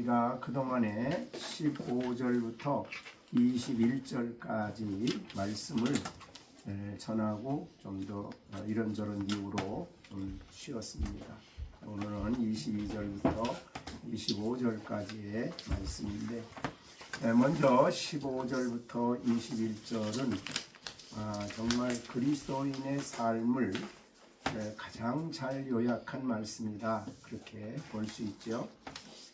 우리가 그동안에 15절부터 21절까지 말씀을 전하고 좀 더 이런저런 이유로 좀 쉬었습니다. 오늘은 22절부터 25절까지의 말씀인데, 먼저 15절부터 21절은 정말 그리스도인의 삶을 가장 잘 요약한 말씀이다, 그렇게 볼 수 있죠.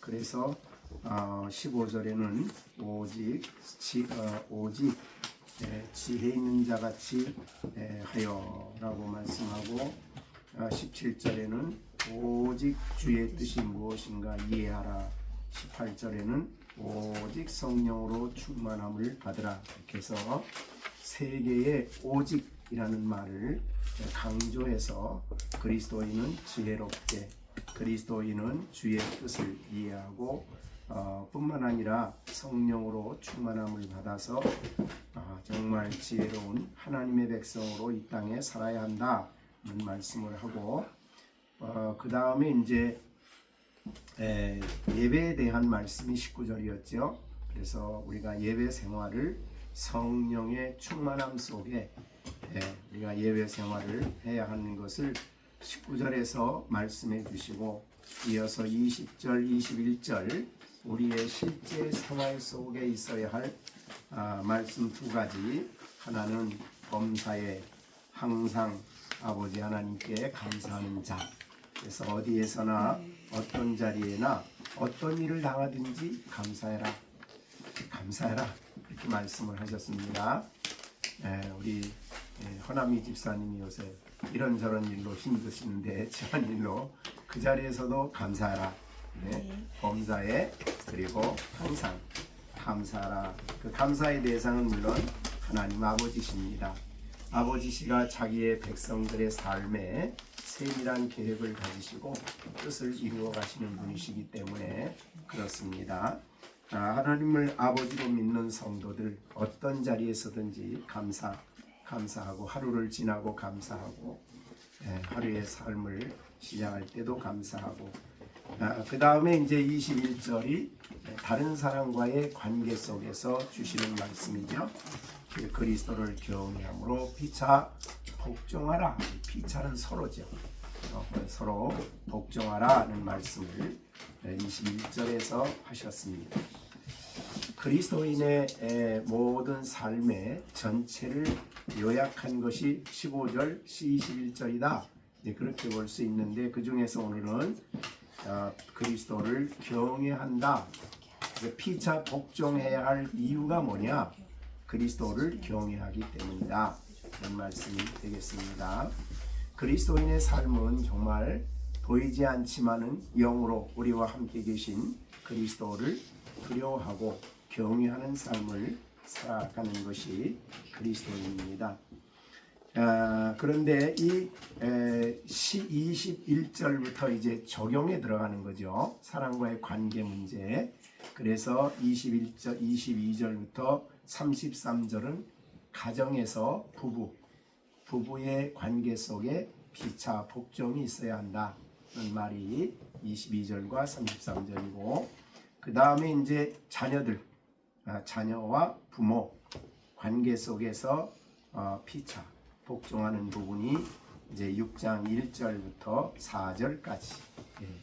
그래서 15절에는 오직 지혜 있는 자같이 하여 라고 말씀하고, 17절에는 오직 주의 뜻이 무엇인가 이해하라, 18절에는 오직 성령으로 충만함을 받으라. 이렇게 해서 세 개의 오직이라는 말을 강조해서 그리스도인은 지혜롭게, 그리스도인은 주의 뜻을 이해하고 뿐만 아니라 성령으로 충만함을 받아서 정말 지혜로운 하나님의 백성으로 이 땅에 살아야 한다는 말씀을 하고, 그 다음에 이제 예배에 대한 말씀이 19절이었죠. 그래서 우리가 예배 생활을 성령의 충만함 속에 우리가 예배 생활을 해야 하는 것을 19절에서 말씀해 주시고, 이어서 20절, 21절 우리의 실제 생활 속에 있어야 할 말씀 두 가지, 하나는 범사에 항상 아버지 하나님께 감사하는 자, 그래서 어디에서나 어떤 자리에나 어떤 일을 당하든지 감사해라, 감사해라, 이렇게 말씀을 하셨습니다. 우리 허남이 집사님이 요새 이런저런 일로 힘드시는데 저런 일로 그 자리에서도 감사하라, 범사에 그리고 항상 감사하라. 그 감사의 대상은 물론 하나님 아버지십니다. 아버지시가 자기의 백성들의 삶에 세밀한 계획을 가지시고 뜻을 이루어 가시는 분이시기 때문에 그렇습니다. 하나님을 아버지로 믿는 성도들 어떤 자리에서든지 감사하고, 하루를 지나고 감사하고, 하루의 삶을 시작할 때도 감사하고, 그 다음에 이제 21절이 다른 사람과의 관계 속에서 주시는 말씀이죠. 그리스도를 경외함으로 피차 복종하라. 피차는 서로죠. 서로 복종하라는 말씀을 21절에서 하셨습니다. 그리스도인의 모든 삶의 전체를 요약한 것이 15절, 21절이다. 그렇게 볼 수 있는데, 그 중에서 오늘은 그리스도를 경외한다. 피차 복종해야 할 이유가 뭐냐? 그리스도를 경외하기 때문이다. 그런 말씀이 되겠습니다. 그리스도인의 삶은 정말 보이지 않지만은 영으로 우리와 함께 계신 그리스도를 두려워하고 경외하는 삶을 살아가는 것이 그리스도인입니다. 그런데 이 21절부터 이제 적용에 들어가는 거죠. 사람과의 관계 문제. 그래서 22절부터 33절은 가정에서 부부의 관계 속에 피차 복종이 있어야 한다는 말이 22절과 33절이고, 그 다음에 이제 자녀와 부모 관계 속에서 피차 복종하는 부분이 이제 6장 1절부터 4절까지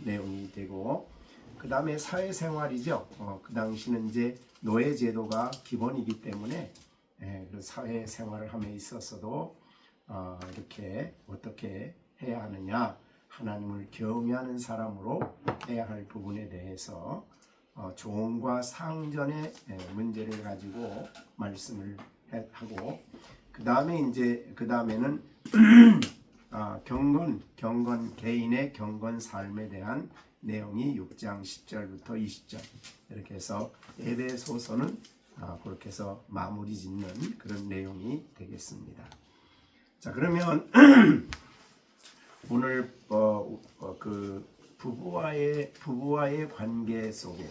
내용이 되고, 그 다음에 사회생활이죠. 그 당시는 이제 노예제도가 기본이기 때문에 사회생활을 함에 있어서도 이렇게 어떻게 해야 하느냐, 하나님을 경외하는 사람으로 해야 할 부분에 대해서 종과 상전의 문제를 가지고 말씀을 하고, 그 다음에는 경건 개인의 경건 삶에 대한 내용이 6장 10절부터 20절, 이렇게 해서 에베소서는 그렇게 해서 마무리 짓는 그런 내용이 되겠습니다. 자, 그러면 오늘 그 부부와의 관계 속에,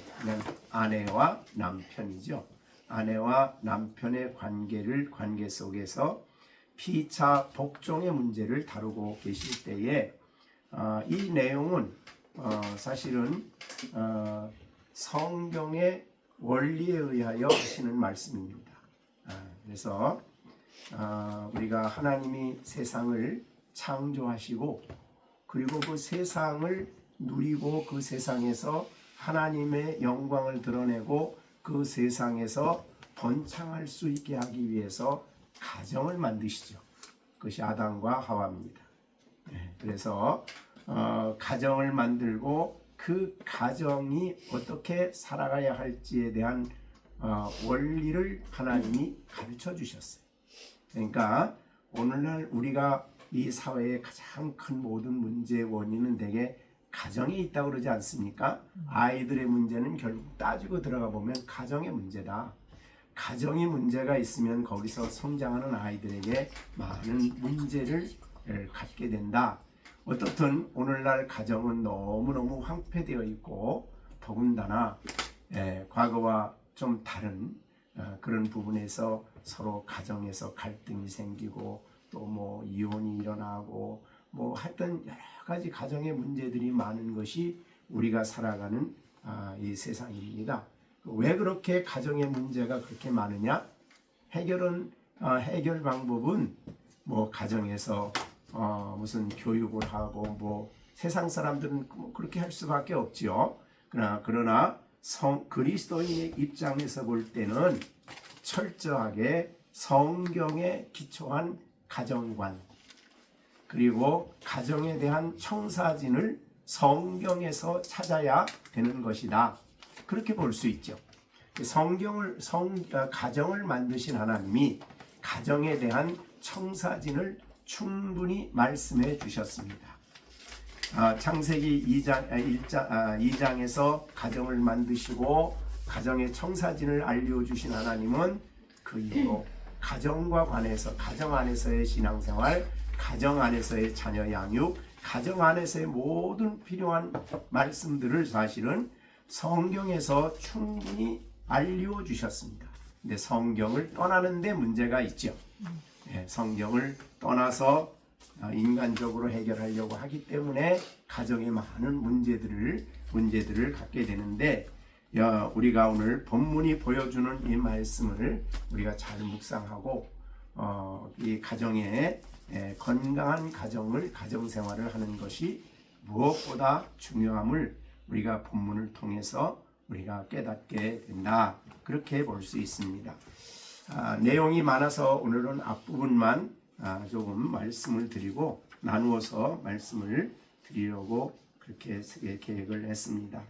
아내와 남편이죠. 아내와 남편의 관계 속에서 피차 복종의 문제를 다루고 계실 때에 이 내용은 사실은 성경의 원리에 의하여 하시는 말씀입니다. 그래서 우리가 하나님이 세상을 창조하시고 그리고 그 세상을 누리고 그 세상에서 하나님의 영광을 드러내고 그 세상에서 번창할 수 있게 하기 위해서 가정을 만드시죠. 그것이 아담과 하와입니다. 그래서 가정을 만들고 그 가정이 어떻게 살아가야 할지에 대한 원리를 하나님이 가르쳐 주셨어요. 그러니까 오늘날 우리가 이 사회의 가장 큰 모든 문제의 원인은 대개 가정에 있다고 그러지 않습니까? 아이들의 문제는 결국 따지고 들어가 보면 가정의 문제다. 가정이 문제가 있으면 거기서 성장하는 아이들에게 많은 문제를 갖게 된다. 어떻든 오늘날 가정은 너무너무 황폐되어 있고 더군다나 과거와 좀 다른 그런 부분에서 서로 가정에서 갈등이 생기고 또 뭐 이혼이 일어나고 뭐 하여튼 여러 가지 가정의 문제들이 많은 것이 우리가 살아가는 이 세상입니다. 왜 그렇게 가정의 문제가 그렇게 많으냐? 해결 방법은 뭐 가정에서 무슨 교육을 하고 뭐 세상 사람들은 그렇게 할 수밖에 없지요. 그러나 그리스도인의 입장에서 볼 때는 철저하게 성경에 기초한 가정관 그리고 가정에 대한 청사진을 성경에서 찾아야 되는 것이다. 그렇게 볼 수 있죠. 가정을 만드신 하나님이 가정에 대한 청사진을 충분히 말씀해 주셨습니다. 창세기 2장에서 가정을 만드시고 가정의 청사진을 알려주신 하나님은 그 이후로 가정과 관해서 가정 안에서의 신앙생활, 가정 안에서의 자녀 양육, 가정 안에서의 모든 필요한 말씀들을 사실은 성경에서 충분히 알려주셨습니다. 근데 성경을 떠나는 데 문제가 있죠. 성경을 떠나서 인간적으로 해결하려고 하기 때문에 가정에 많은 문제들을 갖게 되는데 우리가 오늘 본문이 보여주는 이 말씀을 우리가 잘 묵상하고 이 가정에 건강한 가정생활을 하는 것이 무엇보다 중요함을 우리가 본문을 통해서 우리가 깨닫게 된다. 그렇게 볼 수 있습니다. 내용이 많아서 오늘은 앞부분만 조금 말씀을 드리고 나누어서 말씀을 드리려고 그렇게 계획을 했습니다.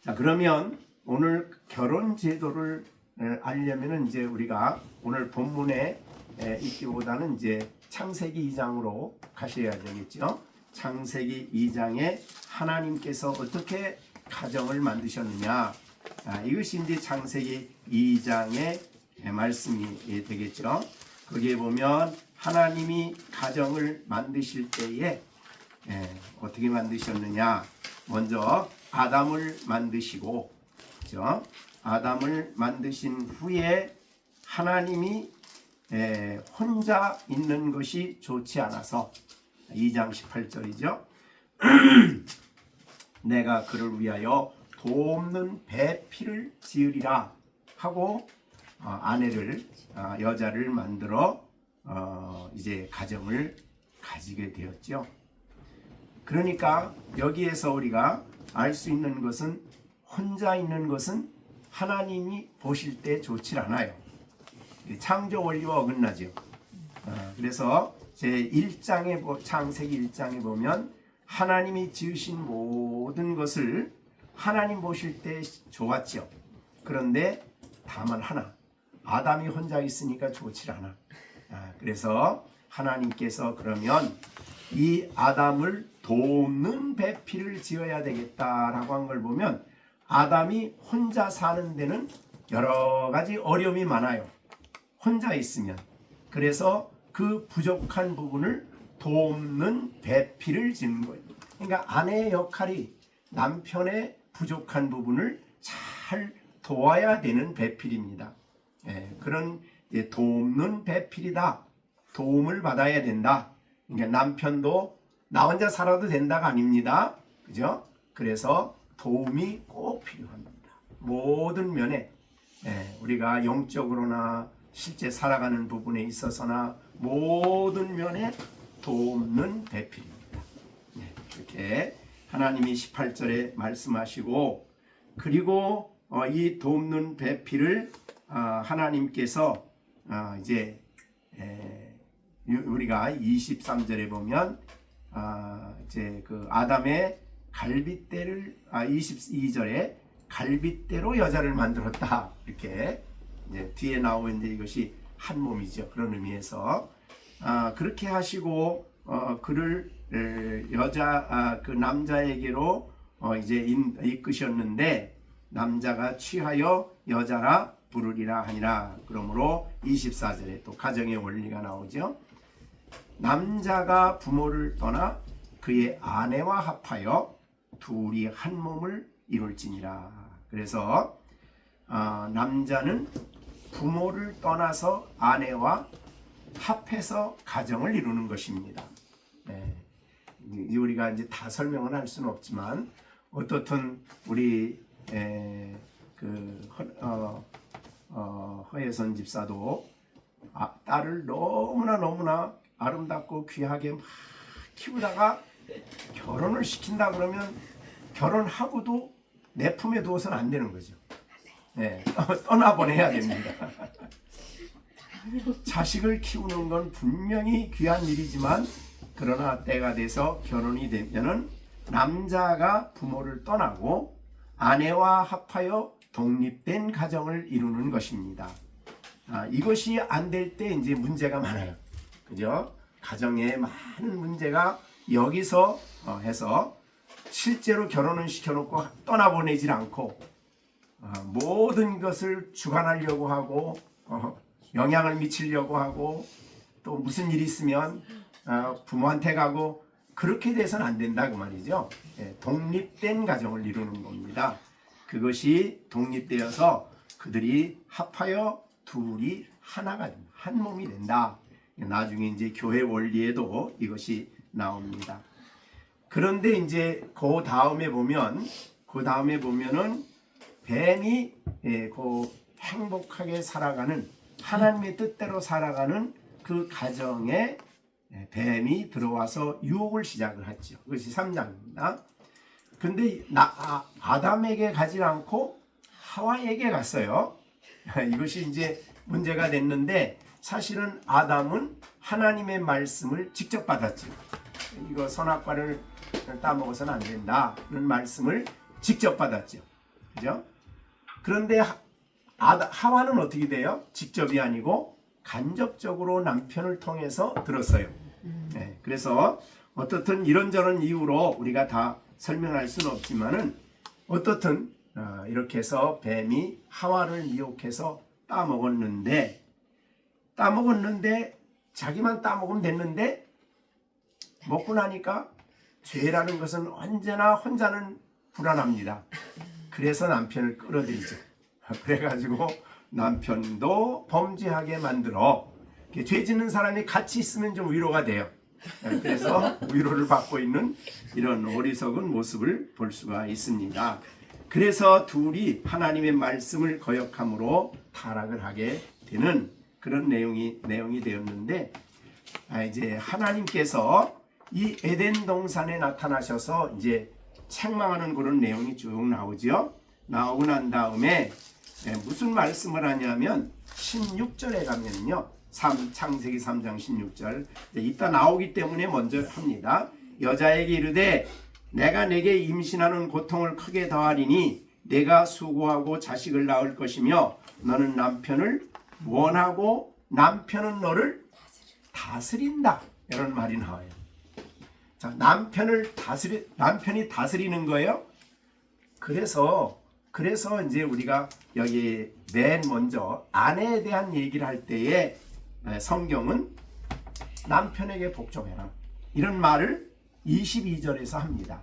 자, 그러면 오늘 결혼 제도를 알려면은 이제 우리가 오늘 본문에 있기보다는 이제 창세기 2장으로 가셔야 되겠죠. 창세기 2장에 하나님께서 어떻게 가정을 만드셨느냐, 이것이 이제 창세기 2장의 말씀이 되겠죠. 거기에 보면 하나님이 가정을 만드실 때에 어떻게 만드셨느냐, 먼저 아담을 만드시고, 그렇죠? 아담을 만드신 후에 하나님이 혼자 있는 것이 좋지 않아서 2장 18절이죠. 내가 그를 위하여 돕는 배필을 지으리라 하고 여자를 만들어 이제 가정을 가지게 되었죠. 그러니까 여기에서 우리가 알 수 있는 것은 혼자 있는 것은 하나님이 보실 때 좋지 않아요. 창조 원리와 어긋나죠. 그래서 창세기 1장에 보면 하나님이 지으신 모든 것을 하나님 보실 때 좋았죠. 그런데 다만 하나, 아담이 혼자 있으니까 좋지 않아. 그래서 하나님께서 그러면 이 아담을 돕는 배필을 지어야 되겠다라고 한 걸 보면 아담이 혼자 사는 데는 여러 가지 어려움이 많아요. 혼자 있으면. 그래서 그 부족한 부분을 돕는 배필을 지는 거예요. 그러니까 아내의 역할이 남편의 부족한 부분을 잘 도와야 되는 배필입니다. 그런 돕는 배필이다. 도움을 받아야 된다. 그러니까 남편도 나 혼자 살아도 된다가 아닙니다. 그죠? 그래서 도움이 꼭 필요합니다. 모든 면에 우리가 영적으로나 실제 살아가는 부분에 있어서나 모든 면에 돕는 배필입니다. 이렇게 하나님이 18절에 말씀하시고, 그리고 이 돕는 배필을 하나님께서 이제 우리가 23절에 보면 이제 그 아담의 갈빗대를 22절에 갈빗대로 여자를 만들었다, 이렇게 이제 뒤에 나오는데 이것이 한 몸이죠. 그런 의미에서 그렇게 하시고 그를 그 남자에게로 이제 이끄셨는데, 남자가 취하여 여자라 부르리라 하니라. 그러므로 24절에 또 가정의 원리가 나오죠. 남자가 부모를 떠나 그의 아내와 합하여 둘이 한 몸을 이룰지니라. 그래서 남자는 부모를 떠나서 아내와 합해서 가정을 이루는 것입니다. 우리가 이제 다 설명을 할 수는 없지만, 어떻든 우리 허예선 집사도 딸을 너무나 아름답고 귀하게 막 키우다가 결혼을 시킨다 그러면 결혼하고도 내 품에 두어서는 안 되는 거죠. 떠나보내야 됩니다. 자식을 키우는 건 분명히 귀한 일이지만, 그러나 때가 돼서 결혼이 되면은 남자가 부모를 떠나고 아내와 합하여 독립된 가정을 이루는 것입니다. 이것이 안 될 때 이제 문제가 많아요. 그죠? 가정에 많은 문제가 여기서 해서 실제로 결혼을 시켜놓고 떠나보내질 않고 모든 것을 주관하려고 하고 영향을 미치려고 하고, 또 무슨 일이 있으면 부모한테 가고, 그렇게 돼서는 안 된다고 말이죠. 독립된 가정을 이루는 겁니다. 그것이 독립되어서 그들이 합하여 둘이 하나가 된다, 한 몸이 된다. 나중에 이제 교회 원리에도 이것이 나옵니다. 그런데 이제 그 다음에 보면은 뱀이 그 행복하게 살아가는, 하나님의 뜻대로 살아가는 그 가정에 뱀이 들어와서 유혹을 시작을 했죠. 그것이 3장입니다. 근데 아담에게 가지 않고 하와에게 갔어요. 이것이 이제 문제가 됐는데, 사실은 아담은 하나님의 말씀을 직접 받았죠. 이거 선악과를 따먹어서는 안 된다는 말씀을 직접 받았죠. 그죠? 그런데 하와는 어떻게 돼요? 직접이 아니고 간접적으로 남편을 통해서 들었어요. 그래서 어떻든 이런저런 이유로 우리가 다 설명할 수는 없지만은, 어떻든 이렇게 해서 뱀이 하와를 미혹해서 따먹었는데 자기만 따먹으면 됐는데, 먹고 나니까 죄라는 것은 언제나 혼자는 불안합니다. 그래서 남편을 끌어들이죠. 그래가지고 남편도 범죄하게 만들어. 죄 짓는 사람이 같이 있으면 좀 위로가 돼요. 그래서 위로를 받고 있는 이런 어리석은 모습을 볼 수가 있습니다. 그래서 둘이 하나님의 말씀을 거역함으로 타락을 하게 되는 그런 내용이 되었는데, 이제 하나님께서 이 에덴 동산에 나타나셔서 이제 책망하는 그런 내용이 쭉 나오죠. 나오고 난 다음에 무슨 말씀을 하냐면 16절에 가면요, 창세기 3장 16절, 이따 나오기 때문에 먼저 합니다. 여자에게 이르되 내가 내게 임신하는 고통을 크게 더하리니 내가 수고하고 자식을 낳을 것이며 너는 남편을 원하고 남편은 너를 다스린다, 이런 말이 나와요. 자, 남편이 다스리는 거예요. 그래서 이제 우리가 여기 맨 먼저 아내에 대한 얘기를 할 때에 성경은 남편에게 복종해라, 이런 말을 22절에서 합니다.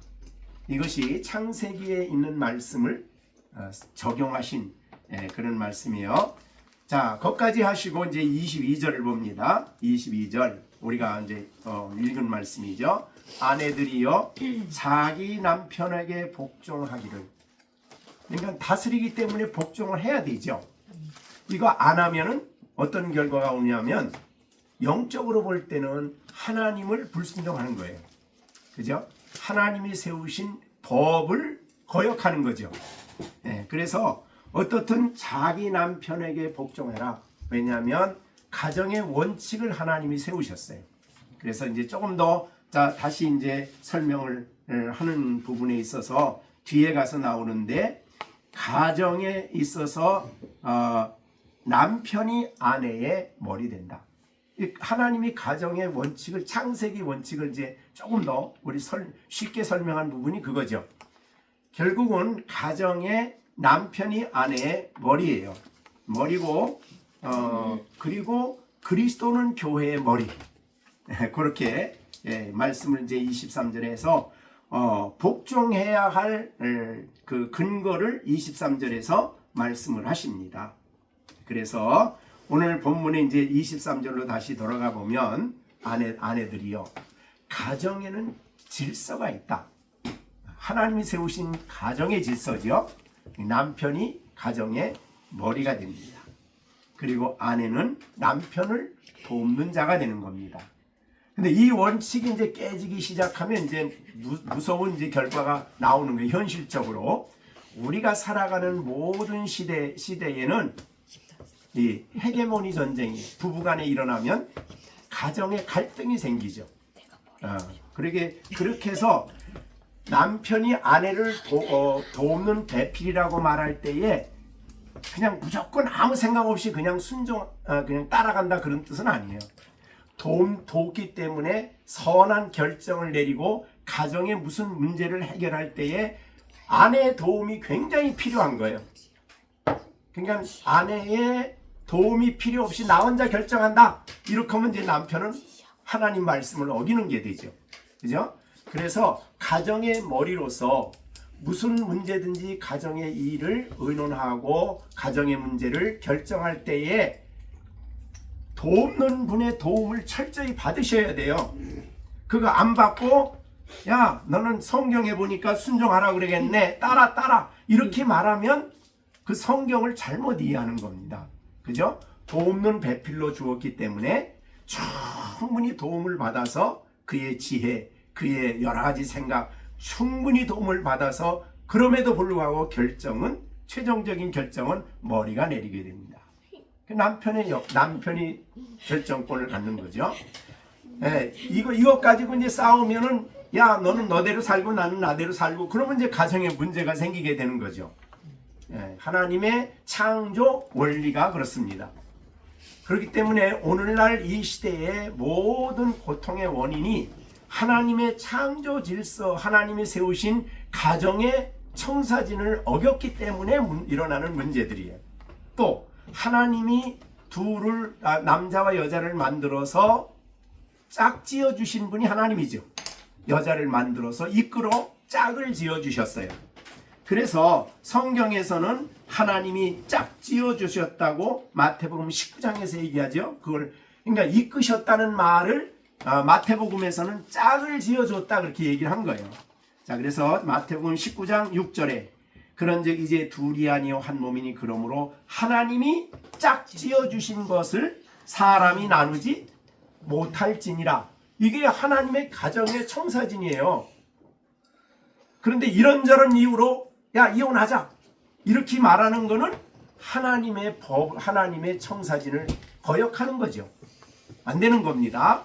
이것이 창세기에 있는 말씀을 적용하신 그런 말씀이에요. 자, 거기까지 하시고 이제 22절을 봅니다. 22절 우리가 이제 읽은 말씀이죠. 아내들이여 자기 남편에게 복종하기를. 그러니까 다스리기 때문에 복종을 해야 되죠. 이거 안 하면은 어떤 결과가 오냐면 영적으로 볼 때는 하나님을 불순종하는 거예요. 그죠? 하나님이 세우신 법을 거역하는 거죠. 네, 그래서 어떻든 자기 남편에게 복종해라. 왜냐하면 가정의 원칙을 하나님이 세우셨어요. 그래서 이제 조금 더 다시 이제 설명을 하는 부분에 있어서 뒤에 가서 나오는데, 가정에 있어서 남편이 아내의 머리 된다. 하나님이 가정의 원칙을, 창세기 원칙을 이제 조금 더 우리 쉽게 설명한 부분이 그거죠. 결국은 가정의 남편이 아내의 머리예요. 머리고 그리고 그리스도는 교회의 머리. 그렇게 말씀을 이제 23절에 해서 복종해야 할 그 근거를 23절에서 말씀을 하십니다. 그래서 오늘 본문에 이제 23절로 다시 돌아가 보면 아내들이요, 가정에는 질서가 있다. 하나님이 세우신 가정의 질서죠. 남편이 가정의 머리가 됩니다. 그리고 아내는 남편을 돕는 자가 되는 겁니다. 근데 이 원칙이 이제 깨지기 시작하면 이제 무서운 이제 결과가 나오는 거예요. 현실적으로 우리가 살아가는 모든 시대에는 이 헤게모니 전쟁이 부부간에 일어나면 가정에 갈등이 생기죠. 그렇게 해서 남편이 아내를 돕는 배필이라고 말할 때에 그냥 무조건 아무 생각 없이 그냥 그냥 따라간다, 그런 뜻은 아니에요. 돕기 때문에 선한 결정을 내리고 가정의 무슨 문제를 해결할 때에 아내의 도움이 굉장히 필요한 거예요. 그러니까 아내의 도움이 필요 없이 나 혼자 결정한다, 이렇게 하면 이제 남편은 하나님 말씀을 어기는 게 되죠. 그죠? 그래서 가정의 머리로서 무슨 문제든지 가정의 일을 의논하고 가정의 문제를 결정할 때에 돕는 분의 도움을 철저히 받으셔야 돼요. 그거 안 받고 야 너는 성경에 보니까 순종하라 그러겠네, 따라 이렇게 말하면 그 성경을 잘못 이해하는 겁니다. 그죠? 돕는 배필로 주었기 때문에 충분히 도움을 받아서 그의 지혜, 그의 여러 가지 생각 충분히 도움을 받아서 그럼에도 불구하고 최종적인 결정은 머리가 내리게 됩니다. 남편이 결정권을 갖는 거죠. 이것 가지고 이제 싸우면은 야 너는 너대로 살고 나는 나대로 살고, 그러면 이제 가정에 문제가 생기게 되는 거죠. 하나님의 창조 원리가 그렇습니다. 그렇기 때문에 오늘날 이 시대의 모든 고통의 원인이 하나님의 창조 질서, 하나님이 세우신 가정의 청사진을 어겼기 때문에 일어나는 문제들이에요. 또 하나님이 남자와 여자를 만들어서 짝지어 주신 분이 하나님이죠. 여자를 만들어서 이끌어 짝을 지어 주셨어요. 그래서 성경에서는 하나님이 짝지어 주셨다고 마태복음 19장에서 얘기하죠. 그러니까 이끄셨다는 말을 마태복음에서는 짝을 지어줬다, 그렇게 얘기를 한 거예요. 자, 그래서 마태복음 19장 6절에 그런즉 이제 둘이 아니요 한 몸이니 그러므로 하나님이 짝지어 주신 것을 사람이 나누지 못할지니라. 이게 하나님의 가정의 청사진이에요. 그런데 이런저런 이유로 야 이혼하자 이렇게 말하는 거는 하나님의 법, 하나님의 청사진을 거역하는 거죠. 안 되는 겁니다.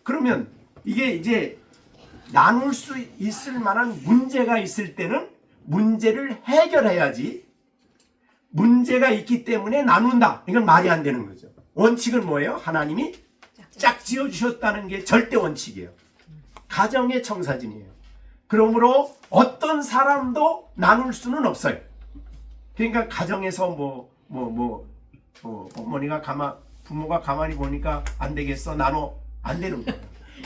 그러면 이게 이제 나눌 수 있을 만한 문제가 있을 때는 문제를 해결해야지, 문제가 있기 때문에 나눈다, 이건 말이 안 되는 거죠. 원칙은 뭐예요? 하나님이 짝 지어주셨다는 게 절대 원칙이에요. 가정의 청사진이에요. 그러므로 어떤 사람도 나눌 수는 없어요. 그러니까 가정에서 부모가 가만히 보니까 안 되겠어, 나눠, 안 되는 거예요.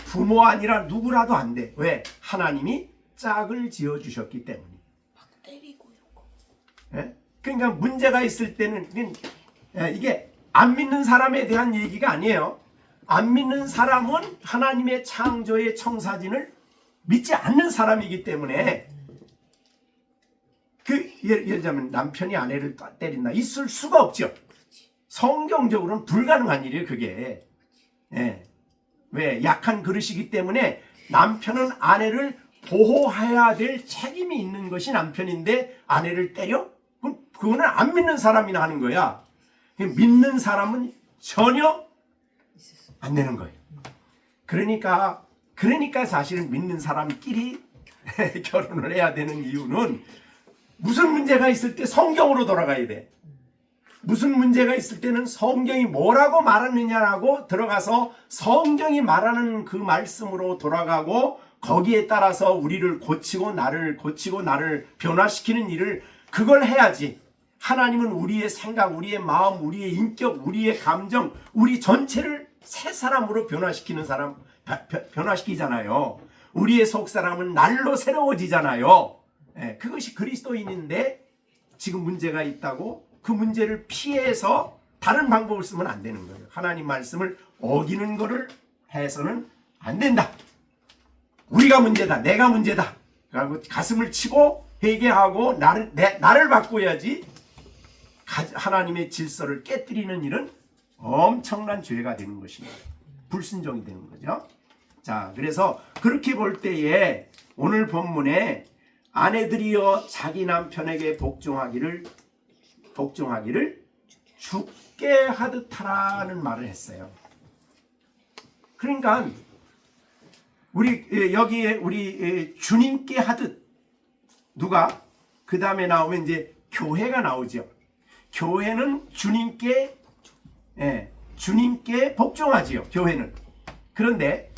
부모 아니라 누구라도 안 돼. 왜? 하나님이 짝을 지어주셨기 때문에. 예? 그러니까 문제가 있을 때는 이게 안 믿는 사람에 대한 얘기가 아니에요. 안 믿는 사람은 하나님의 창조의 청사진을 믿지 않는 사람이기 때문에 예를 들자면 남편이 아내를 때린다. 있을 수가 없죠. 성경적으로는 불가능한 일이에요, 그게. 예. 왜? 약한 그릇이기 때문에 남편은 아내를 보호해야 될 책임이 있는 것이 남편인데 아내를 때려? 그거는 안 믿는 사람이나 하는 거야. 믿는 사람은 전혀 안 되는 거예요. 그러니까 사실은 믿는 사람끼리 결혼을 해야 되는 이유는 무슨 문제가 있을 때 성경으로 돌아가야 돼. 무슨 문제가 있을 때는 성경이 뭐라고 말하느냐라고 들어가서 성경이 말하는 그 말씀으로 돌아가고 거기에 따라서 우리를 고치고 나를 변화시키는 일을 그걸 해야지. 하나님은 우리의 생각, 우리의 마음, 우리의 인격, 우리의 감정, 우리 전체를 새 사람으로 변화시키잖아요. 우리의 속사람은 날로 새로워지잖아요. 그것이 그리스도인인데 지금 문제가 있다고 그 문제를 피해서 다른 방법을 쓰면 안 되는 거예요. 하나님 말씀을 어기는 거를 해서는 안 된다. 우리가 문제다. 내가 문제다. 그리고 가슴을 치고 회개하고 나를 바꿔야지. 하나님의 질서를 깨뜨리는 일은 엄청난 죄가 되는 것입니다. 불순종이 되는 거죠. 자, 그래서 그렇게 볼 때에 오늘 본문에 아내들이여 자기 남편에게 복종하기를 죽게 하듯 하라는 말을 했어요. 그러니까 여기에 우리 주님께 하듯 누가 그 다음에 나오면 이제 교회가 나오죠. 교회는 주님께 복종하지요. 교회는. 그런데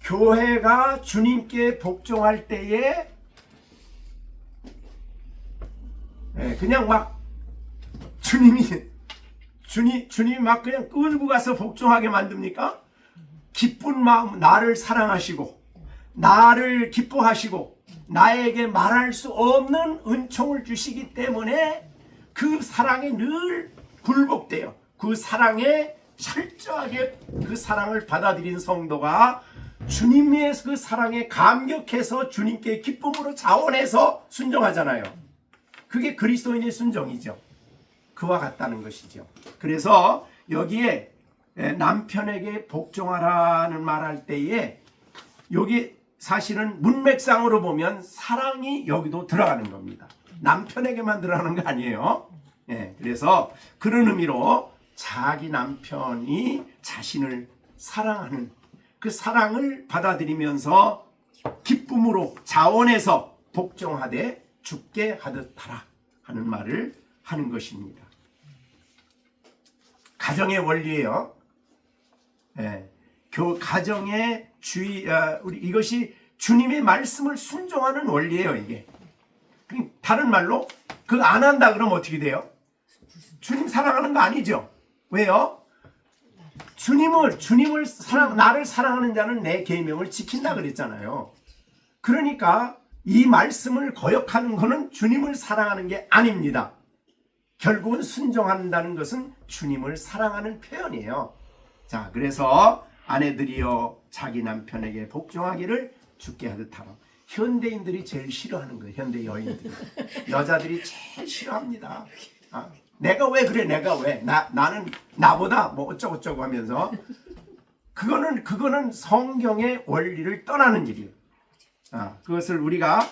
교회가 주님께 복종할 때에 그냥 막 주님이 막 그냥 끌고 가서 복종하게 만듭니까? 기쁜 마음, 나를 사랑하시고 나를 기뻐하시고 나에게 말할 수 없는 은총을 주시기 때문에 그 사랑에 늘 굴복돼요. 그 사랑에 철저하게 그 사랑을 받아들인 성도가 주님의 그 사랑에 감격해서 주님께 기쁨으로 자원해서 순종하잖아요. 그게 그리스도인의 순종이죠. 그와 같다는 것이죠. 그래서 여기에 남편에게 복종하라는 말할 때에 여기 사실은 문맥상으로 보면 사랑이 여기도 들어가는 겁니다. 남편에게만 들어가는 거 아니에요. 그래서 그런 의미로 자기 남편이 자신을 사랑하는 그 사랑을 받아들이면서 기쁨으로 자원해서 복종하되 죽게 하듯 하라 하는 말을 하는 것입니다. 가정의 원리예요. 가정의 이것이 주님의 말씀을 순종하는 원리예요. 이게 다른 말로 그거 안 한다 그러면 어떻게 돼요? 주님 사랑하는 거 아니죠? 왜요? 나를 사랑하는 자는 내 계명을 지킨다 그랬잖아요. 그러니까 이 말씀을 거역하는 것은 주님을 사랑하는 게 아닙니다. 결국은 순종한다는 것은 주님을 사랑하는 표현이에요. 자, 그래서 아내들이여 자기 남편에게 복종하기를 죽게 하듯 하라. 현대인들이 제일 싫어하는 거예요. 현대 여인들이. 여자들이 제일 싫어합니다. 내가 왜 그래? 내가 왜? 나는 나보다 뭐 어쩌고저쩌고 하면서 그거는 성경의 원리를 떠나는 일이에요. 그것을 우리가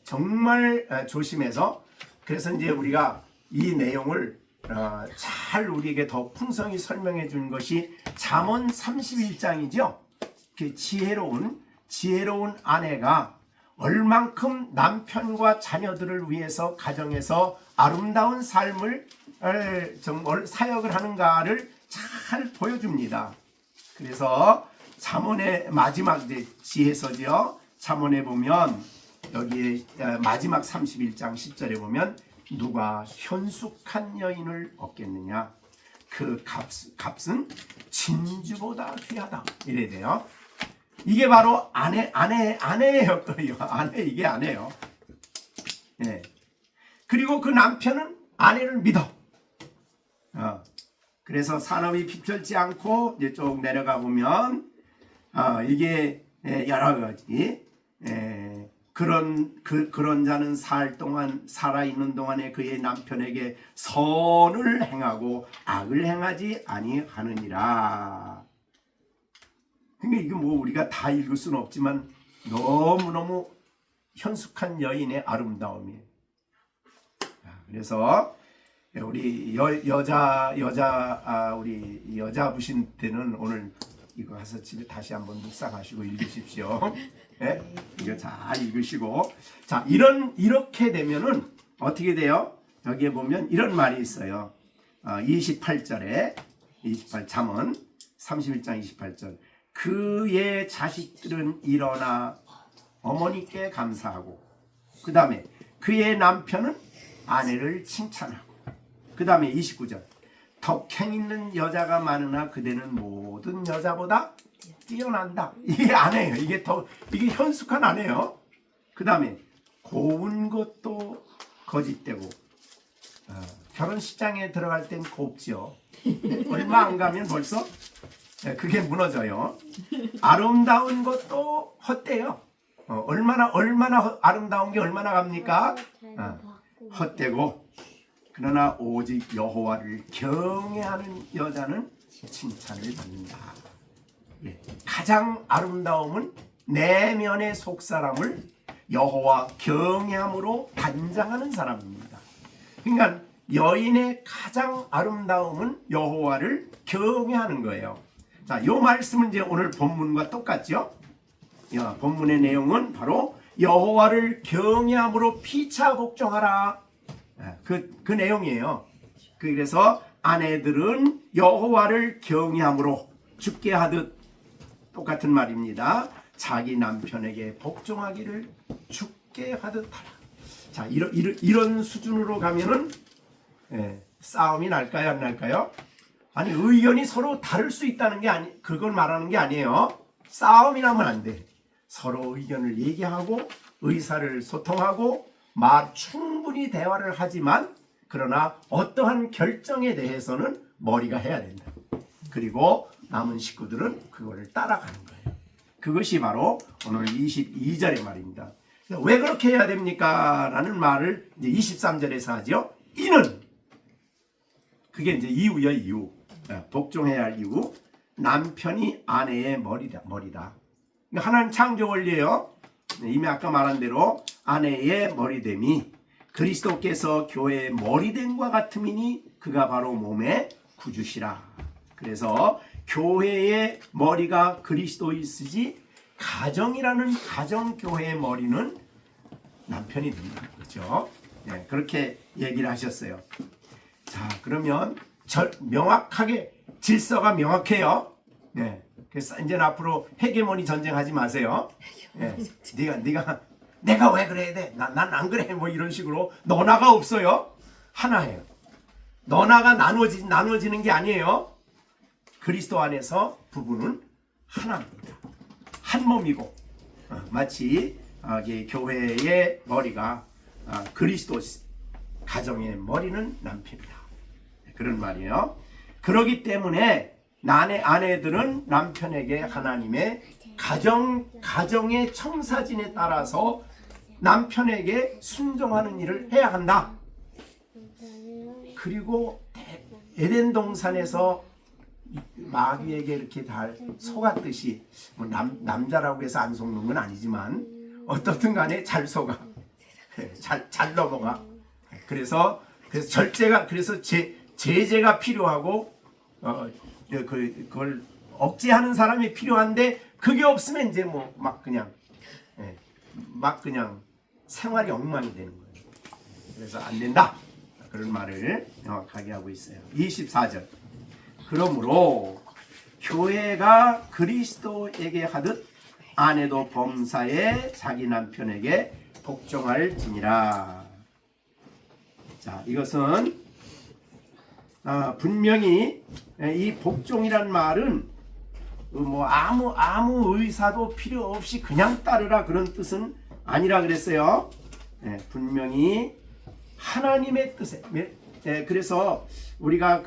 정말 조심해서 그래서 이제 우리가 이 내용을 잘 우리에게 더 풍성히 설명해 준 것이 잠언 31장이죠. 그 지혜로운 아내가 얼만큼 남편과 자녀들을 위해서 가정에서 아름다운 삶을 사역을 하는가를 잘 보여줍니다. 그래서 잠언의 마지막 지혜서죠. 잠언에 보면 여기에 마지막 31장 10절에 보면 누가 현숙한 여인을 얻겠느냐 그 값은 진주보다 귀하다 이래야 돼요. 이게 바로 아내예요. 이게 아내예요. 그리고 그 남편은 아내를 믿어. 그래서 산업이 비틀지 않고 이제 쭉 내려가 보면 이게 여러 가지 그런 자는 살아 있는 동안에 그의 남편에게 선을 행하고 악을 행하지 아니하느니라. 그러니까 이게 뭐 우리가 다 읽을 수는 없지만 너무너무 현숙한 여인의 아름다움이에요. 그래서 우리 우리 여자 부신 때는 오늘 이거 가서 집에 다시 한번 묵상하시고 읽으십시오. 네? 이거 잘 읽으시고, 자 이렇게 되면은 어떻게 돼요? 여기에 보면 이런 말이 있어요. 28절에 28 잠언 31장 28절. 그의 자식들은 일어나 어머니께 감사하고, 그 다음에 그의 남편은 아내를 칭찬하고, 그 다음에 29절. 덕행 있는 여자가 많으나 그대는 모든 여자보다 뛰어난다. 이게 아내예요. 이게 현숙한 아내예요. 그 다음에 고운 것도 거짓되고, 결혼식장에 들어갈 땐 곱지요. 얼마 안 가면 벌써 그게 무너져요. 아름다운 것도 헛되요. 얼마나 아름다운 게 얼마나 갑니까? 헛되고, 그러나 오직 여호와를 경외하는 여자는 칭찬을 받는다. 가장 아름다움은 내면의 속사람을 여호와 경외함으로 단장하는 사람입니다. 그러니까 여인의 가장 아름다움은 여호와를 경외하는 거예요. 자, 이 말씀은 이제 오늘 본문과 똑같죠? 본문의 내용은 바로 여호와를 경외함으로 피차 복종하라. 그 내용이에요. 그래서 아내들은 여호와를 경외함으로 죽게 하듯 똑같은 말입니다. 자기 남편에게 복종하기를 죽게 하듯 하라. 자, 이런 수준으로 가면은 싸움이 날까요, 안 날까요? 아니, 의견이 서로 다를 수 있다는 게 그걸 말하는 게 아니에요. 싸움이 나면 안 돼. 서로 의견을 얘기하고 의사를 소통하고 충분히 대화를 하지만, 그러나 어떠한 결정에 대해서는 머리가 해야 된다. 그리고 남은 식구들은 그거를 따라가는 거예요. 그것이 바로 오늘 22절의 말입니다. 왜 그렇게 해야 됩니까? 라는 말을 이제 23절에서 하죠. 이는, 그게 이제 이유요, 이유. 복종해야 할 이유. 남편이 아내의 머리다. 하나님 창조 원리예요. 이미 아까 말한 대로 아내의 머리됨이 그리스도께서 교회의 머리됨과 같음이니 그가 바로 몸의 구주시라. 그래서 교회의 머리가 그리스도이시지 가정이라는 가정교회의 머리는 남편이 된다는 거죠. 그렇게 얘기를 하셨어요. 자, 그러면 명확하게 질서가 명확해요. 그래서 이제 앞으로 헤게모니 전쟁하지 마세요. 내가 왜 그래야 돼? 난 안 그래. 뭐 이런 식으로 너나가 없어요. 하나예요. 너나가 나눠지는 게 아니에요. 그리스도 안에서 부부는 하나입니다. 한 몸이고, 마치 교회의 머리가 그리스도, 가정의 머리는 남편이다. 그런 말이에요. 그렇기 때문에 아내들은 남편에게 하나님의 가정의 청사진에 따라서 남편에게 순종하는 일을 해야 한다. 그리고 에덴 동산에서 마귀에게 이렇게 다 속았듯이, 뭐 남자라고 해서 안 속는 건 아니지만 어떻든 간에 잘 속아. 잘 넘어가. 그래서 제재가 필요하고 그걸 억제하는 사람이 필요한데, 그게 없으면 이제 뭐 막 그냥 생활이 엉망이 되는 거예요. 그래서 안 된다. 그런 말을 명확하게 하고 있어요. 24절. 그러므로 교회가 그리스도에게 하듯 아내도 범사에 자기 남편에게 복종할지니라. 자, 이것은 분명히 이 복종이란 말은 뭐 아무 의사도 필요 없이 그냥 따르라 그런 뜻은 아니라 그랬어요. 분명히 하나님의 뜻에 그래서 우리가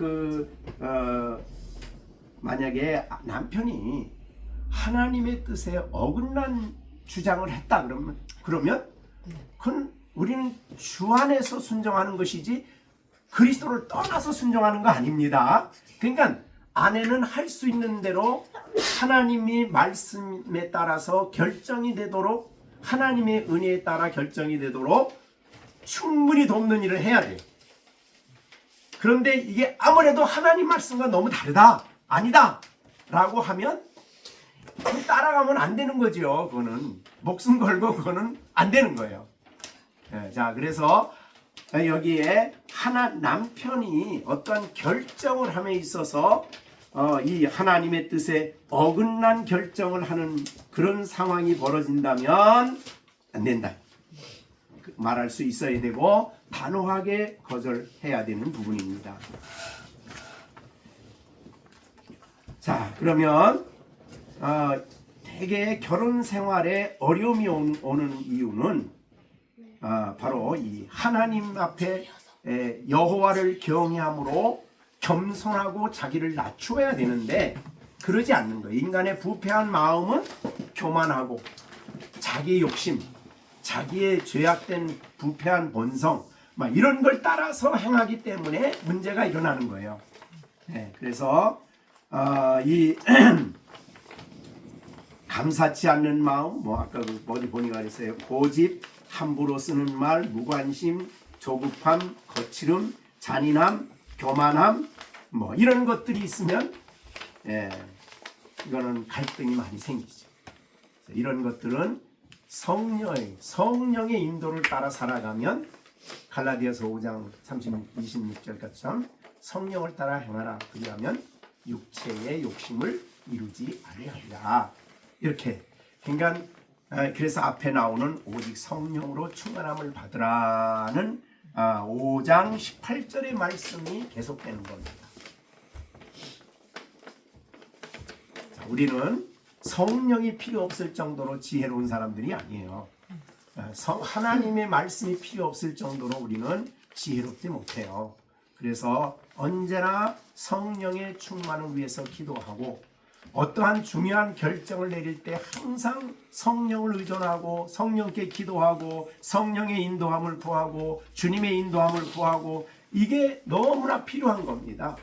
만약에 남편이 하나님의 뜻에 어긋난 주장을 했다 그러면 그건 우리는 주 안에서 순종하는 것이지 그리스도를 떠나서 순종하는 거 아닙니다. 그러니까 아내는 할 수 있는 대로 하나님이 말씀에 따라서 결정이 되도록, 하나님의 은혜에 따라 결정이 되도록 충분히 돕는 일을 해야 돼요. 그런데 이게 아무래도 하나님 말씀과 너무 다르다, 아니다 라고 하면 따라가면 안 되는 거죠. 그거는 목숨 걸고 그거는 안 되는 거예요. 자, 그래서 여기에 남편이 어떤 결정을 함에 있어서 이 하나님의 뜻에 어긋난 결정을 하는 그런 상황이 벌어진다면 안 된다 말할 수 있어야 되고, 단호하게 거절해야 되는 부분입니다. 자, 그러면 대개 결혼 생활에 어려움이 오는 이유는 바로 이 하나님 앞에 여호와를 경외함으로 겸손하고 자기를 낮추어야 되는데 그러지 않는 거예요. 인간의 부패한 마음은 교만하고 자기의 욕심, 자기의 죄악된 부패한 본성 이런 걸 따라서 행하기 때문에 문제가 일어나는 거예요. 그래서 이 감사치 않는 마음, 아까 어디 보니까 그랬어요. 고집, 함부로 쓰는 말, 무관심, 조급함, 거칠음, 잔인함, 교만함, 이런 것들이 있으면 이거는 갈등이 많이 생기죠. 이런 것들은 성령의 인도를 따라 살아가면 갈라디아서 5장 26절처럼 성령을 따라 행하라. 그리하면 육체의 욕심을 이루지 아니하리라. 이렇게. 그러니까 그래서 앞에 나오는 오직 성령으로 충만함을 받으라는 5장 18절의 말씀이 계속되는 겁니다. 자, 우리는 성령이 필요 없을 정도로 지혜로운 사람들이 아니에요. 하나님의 말씀이 필요 없을 정도로 우리는 지혜롭지 못해요. 그래서 언제나 성령의 충만을 위해서 기도하고, 어떠한 중요한 결정을 내릴 때 항상 성령을 의존하고 성령께 기도하고 성령의 인도함을 구하고 주님의 인도함을 구하고, 이게 너무나 필요한 겁니다.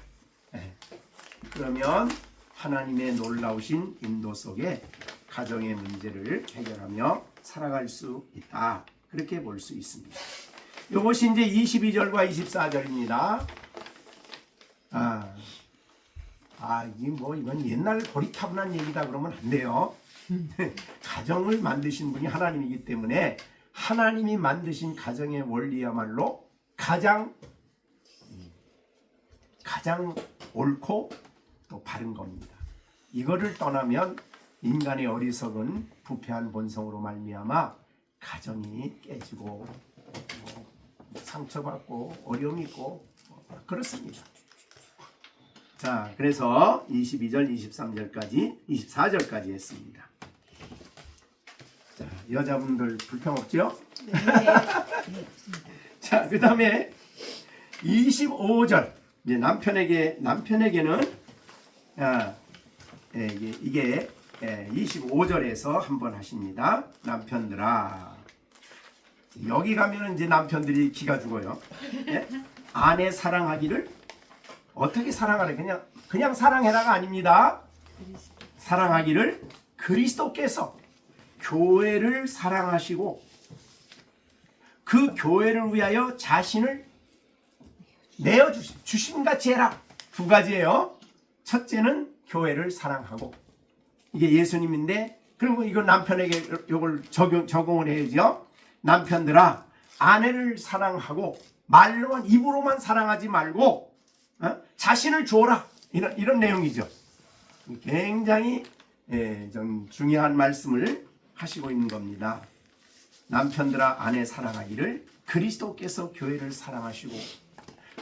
그러면 하나님의 놀라우신 인도 속에 가정의 문제를 해결하며 살아갈 수 있다, 그렇게 볼 수 있습니다. 이것이 이제 22절과 24절입니다. 이건 옛날 고리타분한 얘기다 그러면 안 돼요. 가정을 만드신 분이 하나님이기 때문에 하나님이 만드신 가정의 원리야말로 가장 옳고 또 바른 겁니다. 이거를 떠나면 인간의 어리석은 부패한 본성으로 말미암아 가정이 깨지고 상처받고 어려움이 있고 그렇습니다. 자, 그래서 22절, 23절까지, 24절까지 했습니다. 자, 여자분들 불평 없죠? 네. 자, 그 다음에 25절. 이제 남편에게는 이게 25절에서 한번 하십니다. 남편들아. 여기 가면은 이제 남편들이 기가 죽어요. 아내 사랑하기를 어떻게 사랑하래? 그냥 사랑해라가 아닙니다. 사랑하기를 그리스도께서 교회를 사랑하시고 그 교회를 위하여 자신을 내어 주심같이 해라. 두 가지예요. 첫째는 교회를 사랑하고, 이게 예수님인데, 그럼 이거 남편에게 이걸 적용을 해야죠. 남편들아, 아내를 사랑하고 말로만, 입으로만 사랑하지 말고 자신을 주어라. 이런 내용이죠. 굉장히 좀 중요한 말씀을 하시고 있는 겁니다. 남편들아, 아내 사랑하기를 그리스도께서 교회를 사랑하시고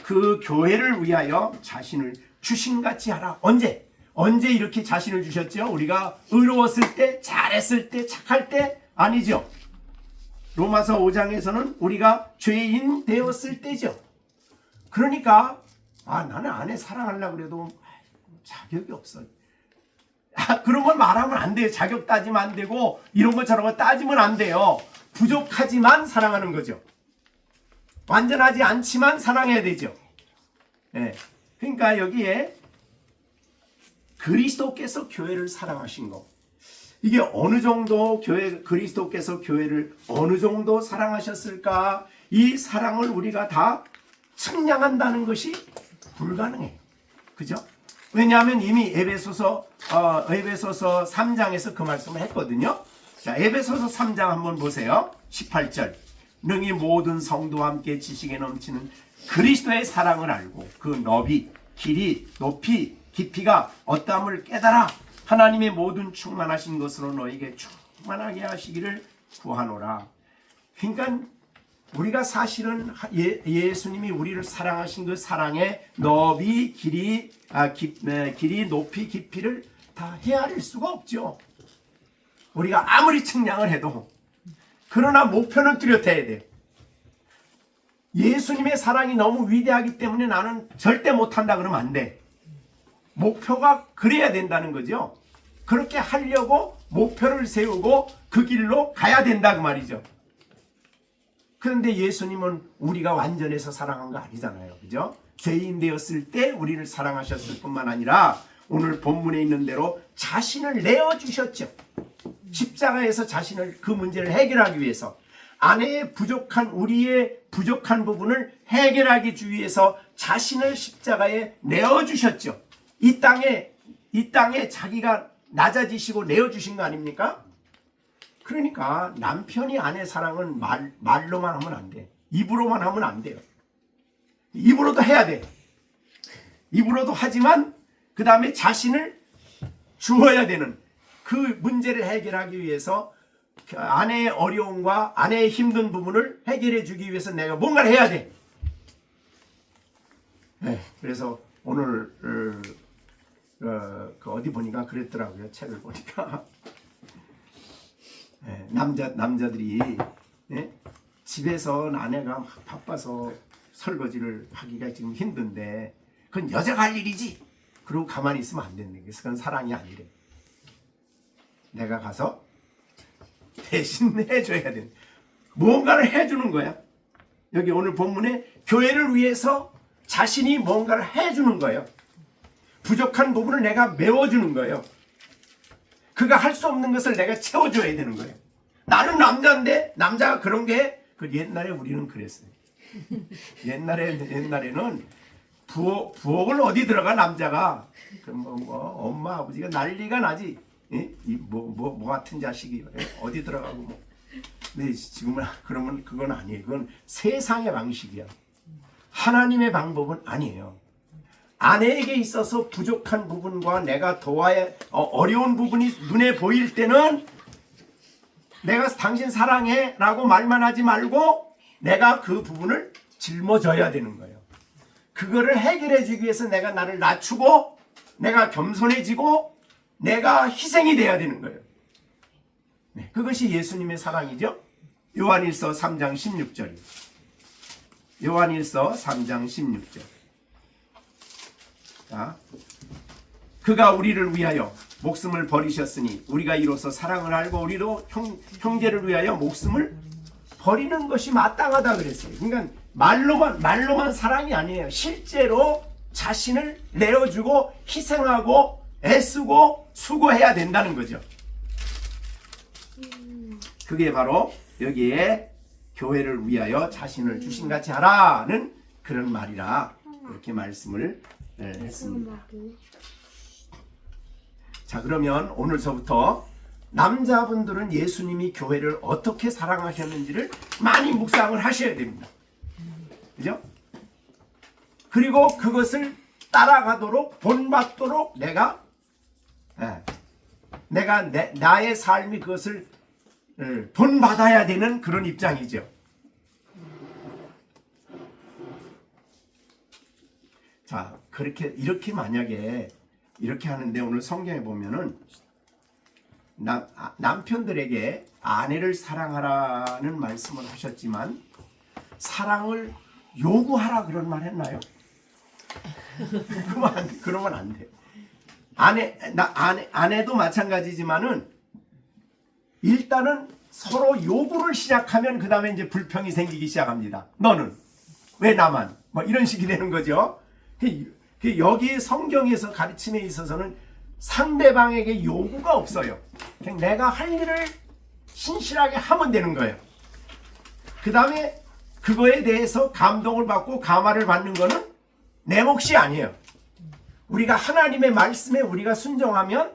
그 교회를 위하여 자신을 주신같이 하라. 언제 이렇게 자신을 주셨죠? 우리가 의로웠을 때, 잘했을 때, 착할 때? 아니죠. 로마서 5장에서는 우리가 죄인 되었을 때죠. 그러니까 나는 아내 사랑하려고 그래도 자격이 없어. 그런 걸 말하면 안 돼요. 자격 따지면 안 되고 이런 거 저런 거 따지면 안 돼요. 부족하지만 사랑하는 거죠. 완전하지 않지만 사랑해야 되죠. 예. 그러니까 여기에 그리스도께서 교회를 사랑하신 거, 이게 어느 정도 그리스도께서 교회를 어느 정도 사랑하셨을까? 이 사랑을 우리가 다 측량한다는 것이 불가능해요. 그죠? 왜냐하면 이미 에베소서 3장에서 그 말씀을 했거든요. 자, 에베소서 3장 한번 보세요. 18절. 능히 모든 성도와 함께 지식에 넘치는 그리스도의 사랑을 알고 그 너비, 길이, 높이, 깊이가 어떠함을 깨달아 하나님의 모든 충만하신 것으로 너에게 충만하게 하시기를 구하노라. 그러니까 우리가 사실은 예수님이 우리를 사랑하신 그 사랑의 너비, 길이, 높이, 깊이를 다 헤아릴 수가 없죠. 우리가 아무리 측량을 해도. 그러나 목표는 뚜렷해야 돼. 예수님의 사랑이 너무 위대하기 때문에 나는 절대 못한다 그러면 안 돼. 목표가 그래야 된다는 거죠. 그렇게 하려고 목표를 세우고 그 길로 가야 된다 그 말이죠. 그런데 예수님은 우리가 완전해서 사랑한 거 아니잖아요. 그죠? 죄인 되었을 때 우리를 사랑하셨을 뿐만 아니라 오늘 본문에 있는 대로 자신을 내어주셨죠. 십자가에서 자신을 그 문제를 해결하기 위해서 아내의 우리의 부족한 부분을 해결하기 위해서 자신을 십자가에 내어주셨죠. 이 땅에 자기가 낮아지시고 내어주신 거 아닙니까? 그러니까 남편이 아내 사랑은 말로만 하면 안 돼. 입으로만 하면 안 돼요. 입으로도 해야 돼. 입으로도 하지만 그 다음에 자신을 주어야 되는 그 문제를 해결하기 위해서 아내의 어려움과 아내의 힘든 부분을 해결해 주기 위해서 내가 뭔가를 해야 돼. 네, 그래서 오늘 어디 보니까 그랬더라고요. 책을 보니까 네, 남자들이 집에서 아내가 막 바빠서 설거지를 하기가 지금 힘든데 그건 여자가 할 일이지. 그러고 가만히 있으면 안 된다. 그건 사랑이 아니래. 내가 가서 대신 해줘야 돼. 뭔가를 해주는 거야. 여기 오늘 본문에 교회를 위해서 자신이 뭔가를 해주는 거예요. 부족한 부분을 내가 메워주는 거예요. 그가 할 수 없는 것을 내가 채워줘야 되는 거예요. 나는 남자인데 남자가 그런 게 옛날에 우리는 그랬어요. 옛날에는 부엌을 어디 들어가 남자가 엄마 아버지가 난리가 나지. 뭐 같은 자식이 어디 들어가고 뭐. 근데 지금은 그러면 그건 아니에요. 그건 세상의 방식이야. 하나님의 방법은 아니에요. 아내에게 있어서 부족한 부분과 내가 도와야 어려운 부분이 눈에 보일 때는 내가 당신 사랑해 라고 말만 하지 말고 내가 그 부분을 짊어져야 되는 거예요. 그거를 해결해 주기 위해서 내가 나를 낮추고 내가 겸손해지고 내가 희생이 돼야 되는 거예요. 네, 그것이 예수님의 사랑이죠. 요한일서 3장 16절이에요. 요한일서 3장 16절. 자, 그가 우리를 위하여 목숨을 버리셨으니 우리가 이로써 사랑을 알고 우리도 형제를 위하여 목숨을 버리는 것이 마땅하다 그랬어요. 그러니까 말로만 사랑이 아니에요. 실제로 자신을 내어주고 희생하고 애쓰고 수고해야 된다는 거죠. 그게 바로 여기에 교회를 위하여 자신을 주신같이 하라는 그런 말이라 이렇게 말씀을 했습니다. 자, 그러면 오늘서부터 남자분들은 예수님이 교회를 어떻게 사랑하셨는지를 많이 묵상을 하셔야 됩니다. 그죠? 그리고 그것을 따라가도록 본받도록 나의 삶이 그것을 본받아야 되는 그런 입장이죠. 자, 이렇게 만약에 이렇게 하는데 오늘 성경에 보면은 남편들에게 아내를 사랑하라는 말씀을 하셨지만 사랑을 요구하라 그런 말 했나요? 그러면 안 돼. 아내도 마찬가지지만은 일단은 서로 요구를 시작하면 그 다음에 이제 불평이 생기기 시작합니다. 너는 왜 나만? 뭐 이런 식이 되는 거죠. 여기 성경에서 가르침에 있어서는 상대방에게 요구가 없어요. 그냥 내가 할 일을 신실하게 하면 되는 거예요. 그 다음에 그거에 대해서 감동을 받고 감화를 받는 거는 내 몫이 아니에요. 우리가 하나님의 말씀에 우리가 순종하면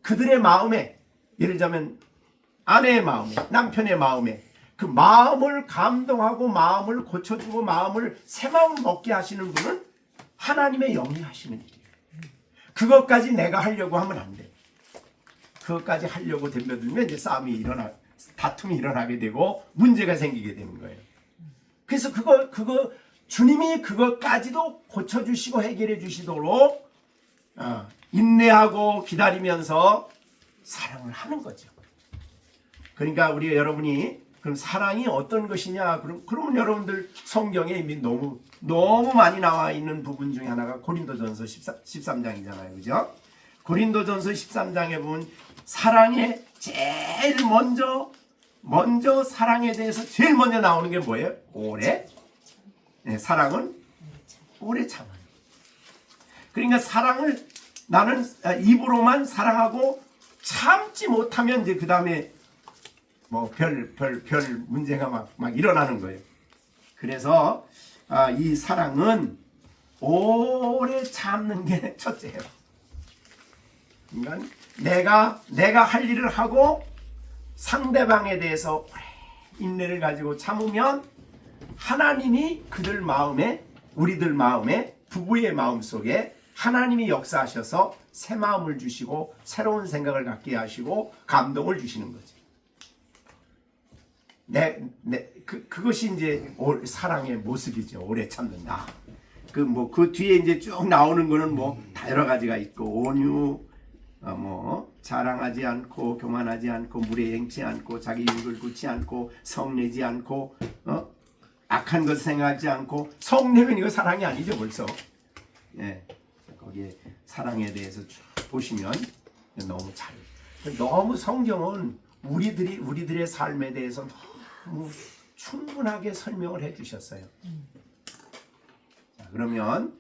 그들의 마음에, 예를 들자면 아내의 마음에, 남편의 마음에 그 마음을 감동하고 마음을 고쳐주고 마음을 새 마음을 먹게 하시는 분은 하나님의 영이 하시는 일이에요. 그것까지 내가 하려고 하면 안 돼. 그것까지 하려고 덤벼들면 이제 다툼이 일어나게 되고 문제가 생기게 되는 거예요. 그래서 그거 주님이 그것까지도 고쳐주시고 해결해 주시도록 인내하고 기다리면서 사랑을 하는 거죠. 그러니까 여러분이 그럼 사랑이 어떤 것이냐? 그러면 여러분들 성경에 이미 너무 많이 나와 있는 부분 중에 하나가 고린도전서 13장이잖아요. 그죠? 고린도전서 13장에 보면 사랑에 제일 먼저 사랑에 대해서 제일 먼저 나오는 게 뭐예요? 오래? 네, 사랑은 오래 참아요. 그러니까 사랑을 나는 입으로만 사랑하고 참지 못하면 이제 그 다음에 뭐 별 문제가 막 일어나는 거예요. 그래서 이 사랑은 오래 참는 게 첫째예요. 그러니까 내가 할 일을 하고 상대방에 대해서 오래 인내를 가지고 참으면 하나님이 그들 마음에, 우리들 마음에, 부부의 마음 속에 하나님이 역사하셔서 새 마음을 주시고 새로운 생각을 갖게 하시고 감동을 주시는 거죠. 그것이 이제 사랑의 모습이죠. 오래 참는다. 그 뒤에 이제 쭉 나오는 거는 다 여러 가지가 있고, 온유, 자랑하지 않고, 교만하지 않고, 물에 행치 않고, 자기 유익을 굳지 않고, 성내지 않고, 악한 것을 생각하지 않고. 성내면 이거 사랑이 아니죠, 벌써. 예, 거기에 사랑에 대해서 쭉 보시면 너무 성경은 우리들의 삶에 대해서 너무 충분하게 설명을 해주셨어요. 자, 그러면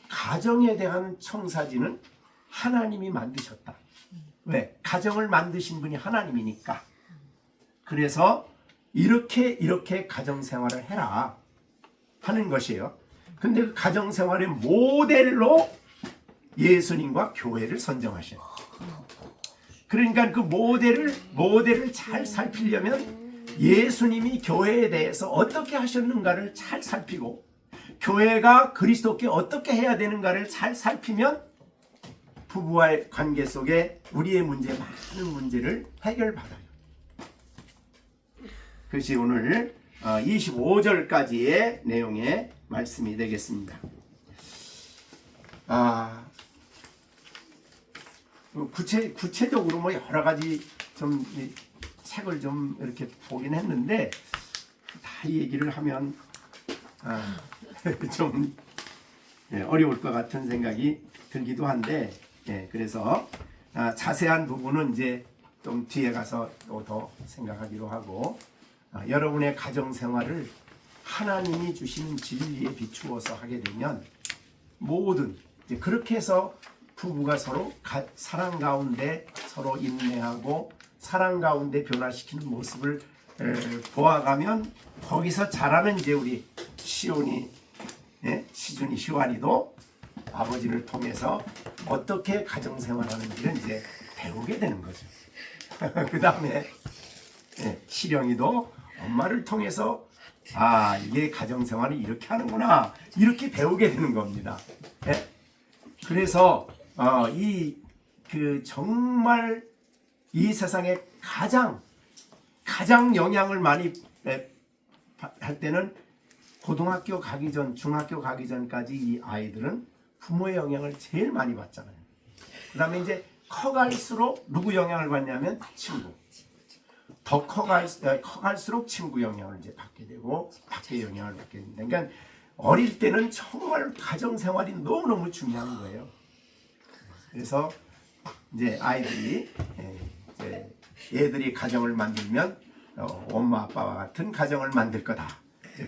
가정에 대한 청사진은 하나님이 만드셨다. 왜? 가정을 만드신 분이 하나님이니까. 그래서 이렇게 가정생활을 해라 하는 것이에요. 근데 그 가정생활의 모델로 예수님과 교회를 선정하셔요. 그러니까 그 모델을 잘 살피려면 예수님이 교회에 대해서 어떻게 하셨는가를 잘 살피고, 교회가 그리스도께 어떻게 해야 되는가를 잘 살피면 부부와의 관계 속에 우리의 많은 문제를 해결받아요. 그것이 오늘 25절까지의 내용의 말씀이 되겠습니다. 구체적으로 여러 가지 좀 책을 좀 이렇게 보긴 했는데 다 얘기를 하면 좀 어려울 것 같은 생각이 들기도 한데, 그래서 자세한 부분은 이제 좀 뒤에 가서 또 더 생각하기로 하고, 여러분의 가정 생활을 하나님이 주시는 진리에 비추어서 하게 되면 모든 이제 그렇게 해서 부부가 서로 사랑 가운데 서로 인내하고 사랑 가운데 변화시키는 모습을 보아가면 거기서 자라는 이제 우리 시준이 시완이도 아버지를 통해서 어떻게 가정생활하는지를 이제 배우게 되는 거죠. 그 다음에 시령이도 엄마를 통해서 이게 가정생활을 이렇게 하는구나 이렇게 배우게 되는 겁니다. 그래서 정말 이 세상에 가장 영향을 많이 할 때는 고등학교 가기 전, 중학교 가기 전까지 이 아이들은 부모의 영향을 제일 많이 받잖아요. 그 다음에 이제 커갈수록 누구 영향을 받냐면 친구. 더 커갈수록 친구 영향을 이제 받게 되고 밖에 영향을 받게 됩니다. 그러니까 어릴 때는 정말 가정 생활이 너무너무 중요한 거예요. 그래서 이제 아이들이 이제 얘들이 가정을 만들면 엄마 아빠와 같은 가정을 만들 거다.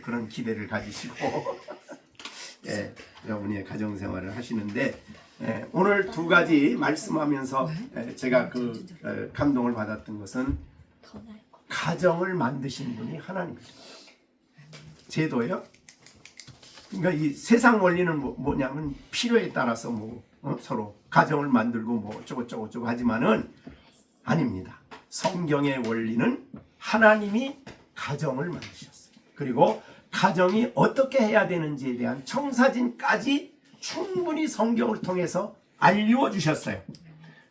그런 기대를 가지시고 여러분이 가정 생활을 하시는데 오늘 두 가지 말씀하면서 제가 그 감동을 받았던 것은 가정을 만드신 분이 하나님이십니다. 제도예요. 그러니까 이 세상 원리는 뭐냐면 필요에 따라서 서로 가정을 만들고 뭐 어쩌고 하지만은 아닙니다. 성경의 원리는 하나님이 가정을 만드셨어요. 그리고 가정이 어떻게 해야 되는지에 대한 청사진까지 충분히 성경을 통해서 알려 주셨어요.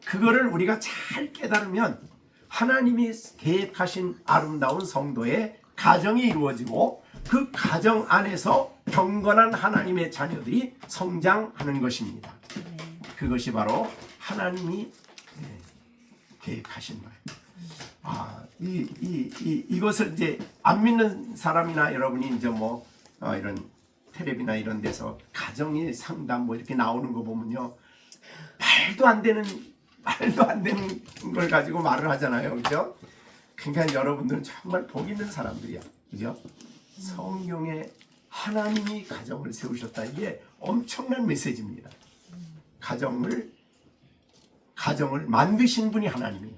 그거를 우리가 잘 깨달으면 하나님이 계획하신 아름다운 성도의 가정이 이루어지고 그 가정 안에서 경건한 하나님의 자녀들이 성장하는 것입니다. 그것이 바로 하나님이 계획하신 거예요. 이것을 이제 안 믿는 사람이나 여러분이 이제 이런 텔레비나 이런 데서 가정의 상담 이렇게 나오는 거 보면요, 말도 안 되는 걸 가지고 말을 하잖아요, 그죠? 그러니까 여러분들은 정말 복 있는 사람들이야, 그죠? 성경에 하나님이 가정을 세우셨다, 이게 엄청난 메시지입니다. 가정을 만드신 분이 하나님이에요.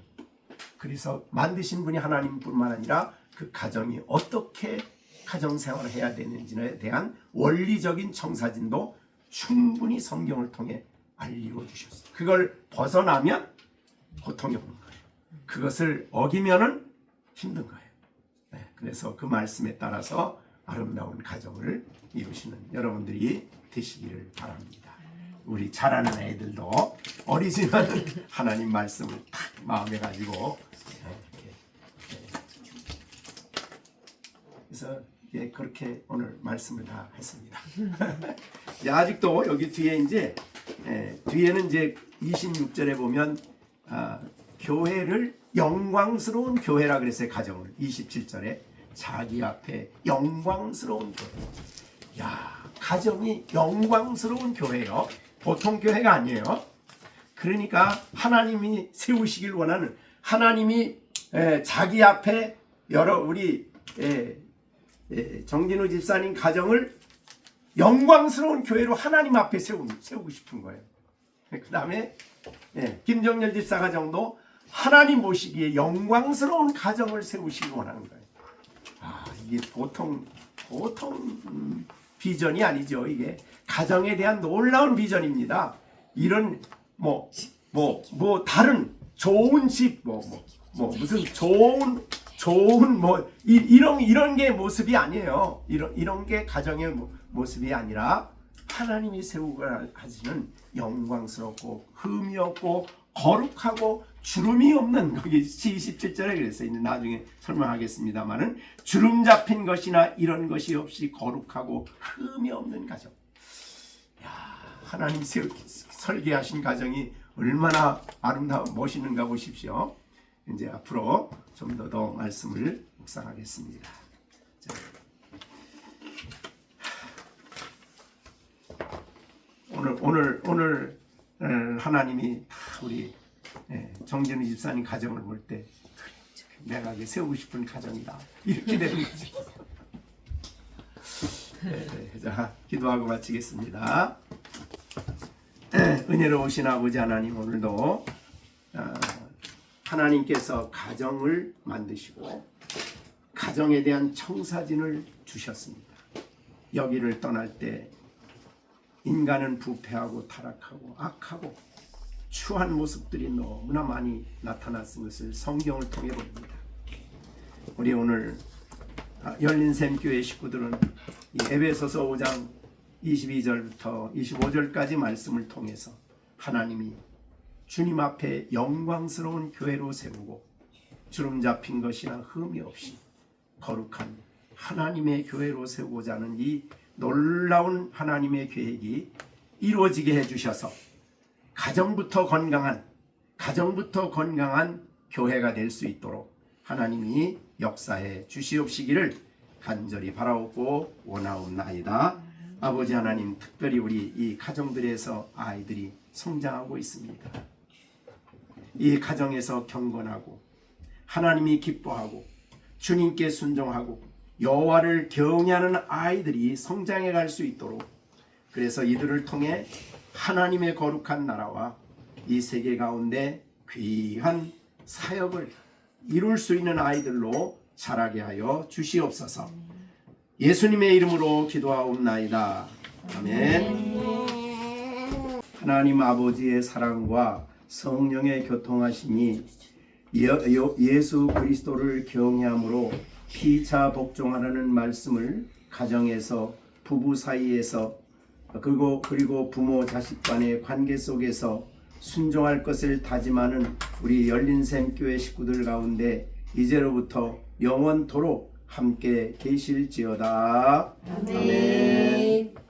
그래서 만드신 분이 하나님뿐만 아니라 그 가정이 어떻게 가정생활을 해야 되는지에 대한 원리적인 청사진도 충분히 성경을 통해 알려주셨어요. 그걸 벗어나면 고통이 오는 거예요. 그것을 어기면은 힘든 거예요. 그래서 그 말씀에 따라서 아름다운 가정을 이루시는 여러분들이 되시기를 바랍니다. 우리 자라는 애들도 어리지만 하나님 말씀을 딱 마음에 가지고 그래서 그렇게 오늘 말씀을 다 했습니다. 아직도 여기 뒤에 뒤에는 이제 26절에 보면 교회를 영광스러운 교회라 그랬어요. 가정을 27절에 자기 앞에 영광스러운 교회. 가정이 영광스러운 교회요. 보통 교회가 아니에요. 그러니까 하나님이 세우시길 원하는, 하나님이 자기 앞에 우리 정진우 집사님 가정을 영광스러운 교회로 하나님 앞에 세우고 싶은 거예요. 그 다음에 김정렬 집사 가정도 하나님 보시기에 영광스러운 가정을 세우시길 원하는 거예요. 이게 보통 비전이 아니죠. 이게 가정에 대한 놀라운 비전입니다. 이런 다른 좋은 집 무슨 좋은 이런 게 모습이 아니에요. 이런 게 가정의 모습이 아니라 하나님이 세우고 하시는 영광스럽고 흠이 없고 거룩하고 주름이 없는, 거기 27절에 그랬어요. 나중에 설명하겠습니다만은 주름 잡힌 것이나 이런 것이 없이 거룩하고 흠이 없는 가정. 하나님 설계하신 가정이 얼마나 아름다워 멋있는가 보십시오. 이제 앞으로 좀 더 말씀을 묵상하겠습니다. 오늘 하나님이 우리 정진우 집사님 가정을 볼 때 내가 세우고 싶은 가정이다, 이렇게 되는 거죠. 자, 기도하고 마치겠습니다. 은혜로우신 아버지 하나님, 오늘도 하나님께서 가정을 만드시고 가정에 대한 청사진을 주셨습니다. 여기를 떠날 때 인간은 부패하고 타락하고 악하고 추한 모습들이 너무나 많이 나타났은 것을 성경을 통해 봅니다. 우리 오늘 열린샘교회 식구들은 이 에베소서 5장 22절부터 25절까지 말씀을 통해서 하나님이 주님 앞에 영광스러운 교회로 세우고 주름 잡힌 것이나 흠이 없이 거룩한 하나님의 교회로 세우고자 하는 이 놀라운 하나님의 계획이 이루어지게 해주셔서 가정부터 건강한 교회가 될 수 있도록 하나님이 역사해 주시옵시기를 간절히 바라옵고 원하옵나이다. 아버지 하나님, 특별히 우리 이 가정들에서 아이들이 성장하고 있습니다. 이 가정에서 경건하고 하나님이 기뻐하고 주님께 순종하고 여호와를 경외하는 아이들이 성장해 갈 수 있도록, 그래서 이들을 통해 하나님의 거룩한 나라와 이 세계 가운데 귀한 사역을 이룰 수 있는 아이들로 자라게 하여 주시옵소서. 예수님의 이름으로 기도하옵나이다. 아멘. 하나님 아버지의 사랑과 성령의 교통하심이 예수 그리스도를 경외함으로 피차 복종하라는 말씀을 가정에서, 부부 사이에서, 그리고 부모 자식 간의 관계 속에서 순종할 것을 다짐하는 우리 열린샘 교회 식구들 가운데 이제로부터 영원토록 함께 계실지어다. 아멘.